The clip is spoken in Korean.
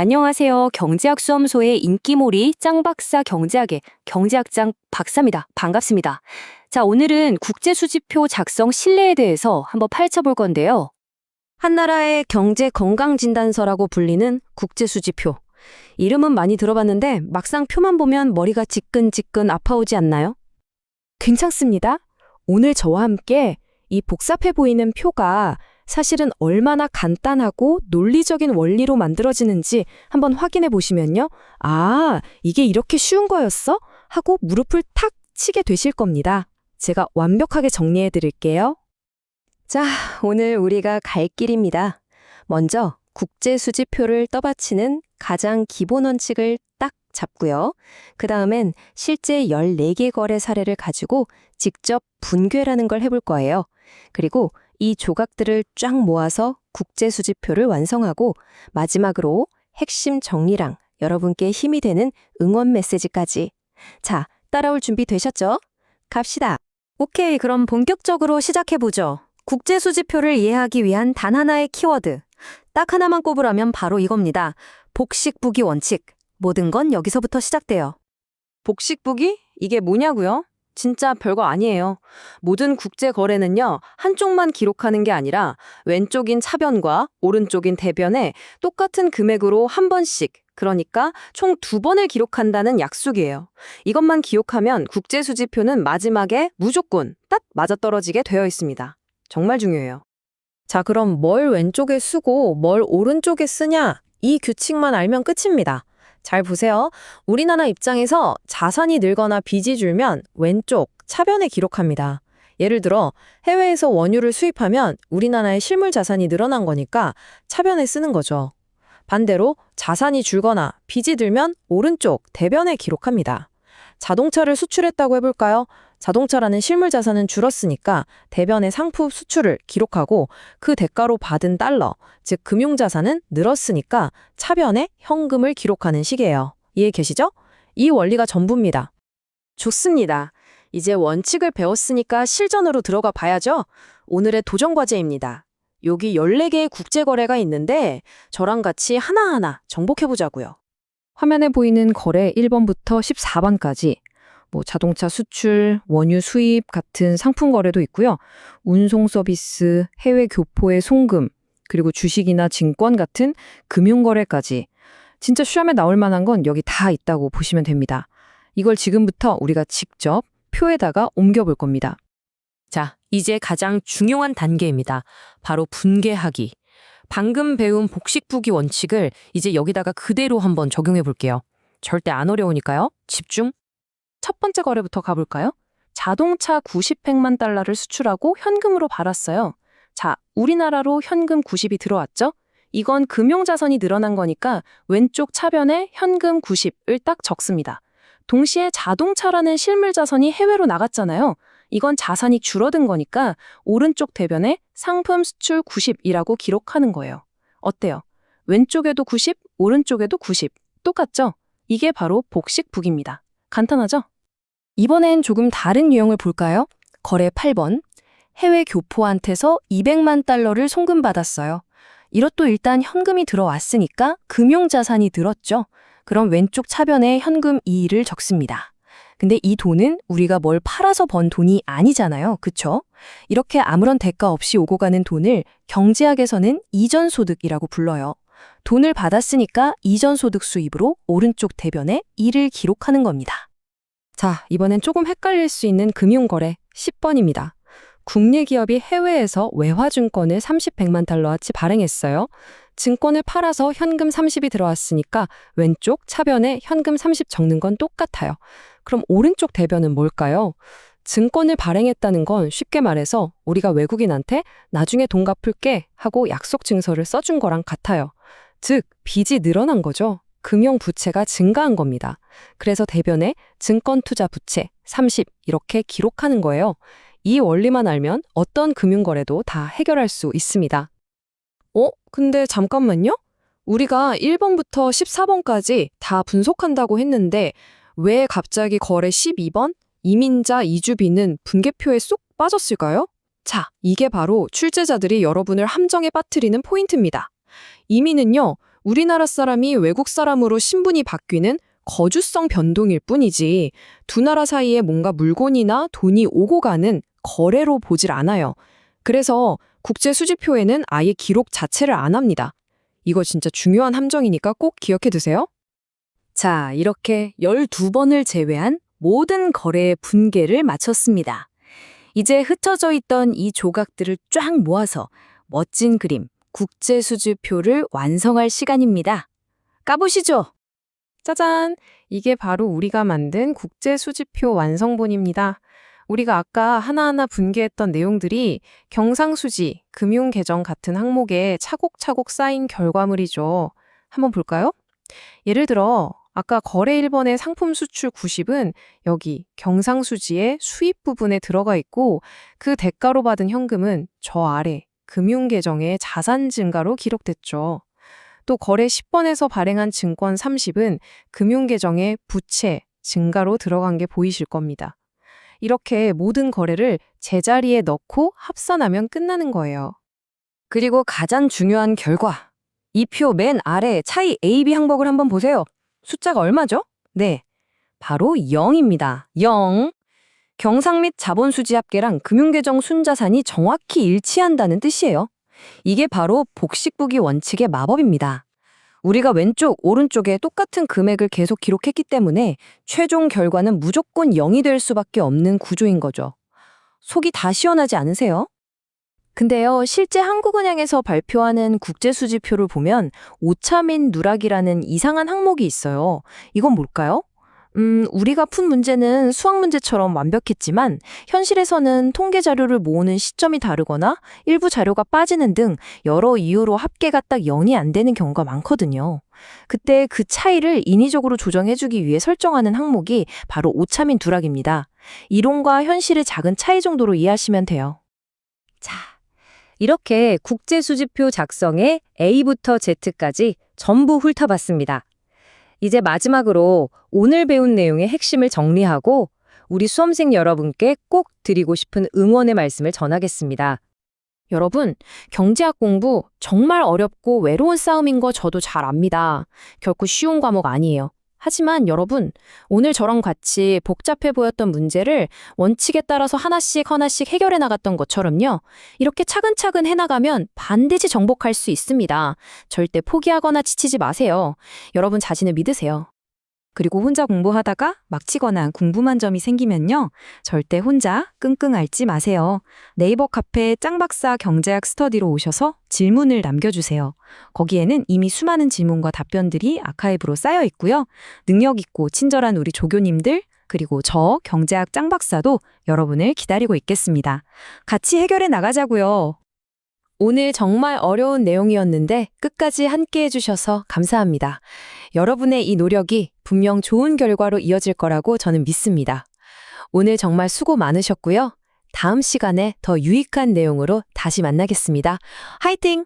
안녕하세요. 경제학 수험소의 인기몰이 짱박사 경제학의 경제학장 박사입니다. 반갑습니다. 자, 오늘은 국제수지표 작성 신뢰에 대해서 한번 파헤쳐 볼 건데요. 한나라의 경제 건강진단서라고 불리는 국제수지표. 이름은 많이 들어봤는데 막상 표만 보면 머리가 지끈지끈 아파오지 않나요? 괜찮습니다. 오늘 저와 함께 이 복잡해 보이는 표가 사실은 얼마나 간단하고 논리적인 원리로 만들어지는지 한번 확인해 보시면요. 아, 이게 이렇게 쉬운 거였어? 하고 무릎을 탁 치게 되실 겁니다. 제가 완벽하게 정리해 드릴게요. 자, 오늘 우리가 갈 길입니다. 먼저 국제수지표를 떠받치는 가장 기본 원칙을 딱 잡고요. 그 다음엔 실제 14개 거래 사례를 가지고 직접 분괴라는 걸 해볼 거예요. 그리고 이 조각들을 쫙 모아서 국제수지표를 완성하고 마지막으로 핵심 정리랑 여러분께 힘이 되는 응원 메시지까지. 자, 따라올 준비 되셨죠? 갑시다. 오케이, 그럼 본격적으로 시작해보죠. 국제수지표를 이해하기 위한 단 하나의 키워드. 딱 하나만 꼽으라면 바로 이겁니다. 복식부기 원칙. 모든 건 여기서부터 시작돼요. 복식부기? 이게 뭐냐고요? 진짜 별거 아니에요. 모든 국제 거래는요, 한쪽만 기록하는 게 아니라 왼쪽인 차변과 오른쪽인 대변에 똑같은 금액으로 한 번씩, 그러니까 총 2번을 기록한다는 약속이에요. 이것만 기억하면 국제수지표는 마지막에 무조건 딱 맞아떨어지게 되어 있습니다. 정말 중요해요. 자, 그럼 뭘 왼쪽에 쓰고 뭘 오른쪽에 쓰냐? 이 규칙만 알면 끝입니다. 잘 보세요. 우리나라 입장에서 자산이 늘거나 빚이 줄면 왼쪽 차변에 기록합니다. 예를 들어 해외에서 원유를 수입하면 우리나라의 실물 자산이 늘어난 거니까 차변에 쓰는 거죠. 반대로 자산이 줄거나 빚이 들면 오른쪽 대변에 기록합니다. 자동차를 수출했다고 해볼까요? 자동차라는 실물 자산은 줄었으니까 대변에 상품 수출을 기록하고 그 대가로 받은 달러, 즉 금융자산은 늘었으니까 차변에 현금을 기록하는 식이에요. 이해 계시죠? 이 원리가 전부입니다. 좋습니다. 이제 원칙을 배웠으니까 실전으로 들어가 봐야죠. 오늘의 도전 과제입니다. 여기 14개의 국제거래가 있는데 저랑 같이 하나하나 정복해보자고요. 화면에 보이는 거래 1번부터 14번까지 자동차 수출, 원유 수입 같은 상품 거래도 있고요. 운송 서비스, 해외 교포의 송금, 그리고 주식이나 증권 같은 금융 거래까지. 진짜 시험에 나올 만한 건 여기 다 있다고 보시면 됩니다. 이걸 지금부터 우리가 직접 표에다가 옮겨볼 겁니다. 자, 이제 가장 중요한 단계입니다. 바로 분괴하기. 방금 배운 복식부기 원칙을 이제 여기다가 그대로 한번 적용해 볼게요. 절대 안 어려우니까요. 집중. 첫 번째 거래부터 가볼까요? 자동차 90팩만 달러를 수출하고 현금으로 팔았어요. 자, 우리나라로 현금 90이 들어왔죠? 이건 금융자산이 늘어난 거니까 왼쪽 차변에 현금 90을 딱 적습니다. 동시에 자동차라는 실물 자산이 해외로 나갔잖아요. 이건 자산이 줄어든 거니까 오른쪽 대변에 상품 수출 90이라고 기록하는 거예요. 어때요? 왼쪽에도 90, 오른쪽에도 90. 똑같죠? 이게 바로 복식부기입니다. 간단하죠? 이번엔 조금 다른 유형을 볼까요? 거래 8번. 해외 교포한테서 200만 달러를 송금받았어요. 이것도 일단 현금이 들어왔으니까 금융자산이 늘었죠. 그럼 왼쪽 차변에 현금 2를 적습니다. 근데 이 돈은 우리가 뭘 팔아서 번 돈이 아니잖아요. 그쵸? 이렇게 아무런 대가 없이 오고 가는 돈을 경제학에서는 이전소득이라고 불러요. 돈을 받았으니까 이전소득 수입으로 오른쪽 대변에 2를 기록하는 겁니다. 자, 이번엔 조금 헷갈릴 수 있는 금융거래 10번입니다. 국내 기업이 해외에서 외화증권을 30백만 달러어치 발행했어요. 증권을 팔아서 현금 30이 들어왔으니까 왼쪽 차변에 현금 30 적는 건 똑같아요. 그럼 오른쪽 대변은 뭘까요? 증권을 발행했다는 건 쉽게 말해서 우리가 외국인한테 나중에 돈 갚을게 하고 약속 증서를 써준 거랑 같아요. 즉, 빚이 늘어난 거죠. 금융 부채가 증가한 겁니다. 그래서 대변에 증권 투자 부채 30 이렇게 기록하는 거예요. 이 원리만 알면 어떤 금융거래도 다 해결할 수 있습니다. 근데 잠깐만요. 우리가 1번부터 14번까지 다 분석한다고 했는데 왜 갑자기 거래 12번? 이민자 이주빈은 분계표에 쏙 빠졌을까요? 자, 이게 바로 출제자들이 여러분을 함정에 빠뜨리는 포인트입니다. 이민은요, 우리나라 사람이 외국 사람으로 신분이 바뀌는 거주성 변동일 뿐이지 두 나라 사이에 뭔가 물건이나 돈이 오고 가는 거래로 보질 않아요. 그래서 국제 수지표에는 아예 기록 자체를 안 합니다. 이거 진짜 중요한 함정이니까 꼭 기억해 두세요. 자, 이렇게 12번을 제외한 모든 거래의 분계를 마쳤습니다. 이제 흩어져 있던 이 조각들을 쫙 모아서 멋진 그림, 국제수지표를 완성할 시간입니다. 까보시죠. 짜잔! 이게 바로 우리가 만든 국제수지표 완성본입니다. 우리가 아까 하나하나 분개했던 내용들이 경상수지, 금융계정 같은 항목에 차곡차곡 쌓인 결과물이죠. 한번 볼까요? 예를 들어 아까 거래 1번의 상품 수출 90은 여기 경상수지의 수입 부분에 들어가 있고 그 대가로 받은 현금은 저 아래 금융계정의 자산 증가로 기록됐죠. 또 거래 10번에서 발행한 증권 30은 금융계정의 부채 증가로 들어간 게 보이실 겁니다. 이렇게 모든 거래를 제자리에 넣고 합산하면 끝나는 거예요. 그리고 가장 중요한 결과. 이 표 맨 아래 차이 A, B 항목을 한번 보세요. 숫자가 얼마죠? 네, 바로 0입니다. 0. 경상 및 자본수지 합계랑 금융계정 순자산이 정확히 일치한다는 뜻이에요. 이게 바로 복식부기 원칙의 마법입니다. 우리가 왼쪽, 오른쪽에 똑같은 금액을 계속 기록했기 때문에 최종 결과는 무조건 0이 될 수밖에 없는 구조인 거죠. 속이 다 시원하지 않으세요? 근데요, 실제 한국은행에서 발표하는 국제수지표를 보면 오차민 누락이라는 이상한 항목이 있어요. 이건 뭘까요? 우리가 푼 문제는 수학 문제처럼 완벽했지만 현실에서는 통계 자료를 모으는 시점이 다르거나 일부 자료가 빠지는 등 여러 이유로 합계가 딱 0이 안 되는 경우가 많거든요. 그때 그 차이를 인위적으로 조정해주기 위해 설정하는 항목이 바로 오차민 누락입니다. 이론과 현실의 작은 차이 정도로 이해하시면 돼요. 자, 이렇게 국제수지표 작성에 A부터 Z까지 전부 훑어봤습니다. 이제 마지막으로 오늘 배운 내용의 핵심을 정리하고 우리 수험생 여러분께 꼭 드리고 싶은 응원의 말씀을 전하겠습니다. 여러분, 경제학 공부 정말 어렵고 외로운 싸움인 거 저도 잘 압니다. 결코 쉬운 과목 아니에요. 하지만 여러분, 오늘 저랑 같이 복잡해 보였던 문제를 원칙에 따라서 하나씩 해결해 나갔던 것처럼요. 이렇게 차근차근 해나가면 반드시 정복할 수 있습니다. 절대 포기하거나 지치지 마세요. 여러분 자신을 믿으세요. 그리고 혼자 공부하다가 막치거나 궁금한 점이 생기면요. 절대 혼자 끙끙 앓지 마세요. 네이버 카페 짱박사 경제학 스터디로 오셔서 질문을 남겨주세요. 거기에는 이미 수많은 질문과 답변들이 아카이브로 쌓여 있고요. 능력 있고 친절한 우리 조교님들, 그리고 저 경제학 짱박사도 여러분을 기다리고 있겠습니다. 같이 해결해 나가자고요. 오늘 정말 어려운 내용이었는데 끝까지 함께 해주셔서 감사합니다. 여러분의 이 노력이 분명 좋은 결과로 이어질 거라고 저는 믿습니다. 오늘 정말 수고 많으셨고요. 다음 시간에 더 유익한 내용으로 다시 만나겠습니다. 화이팅!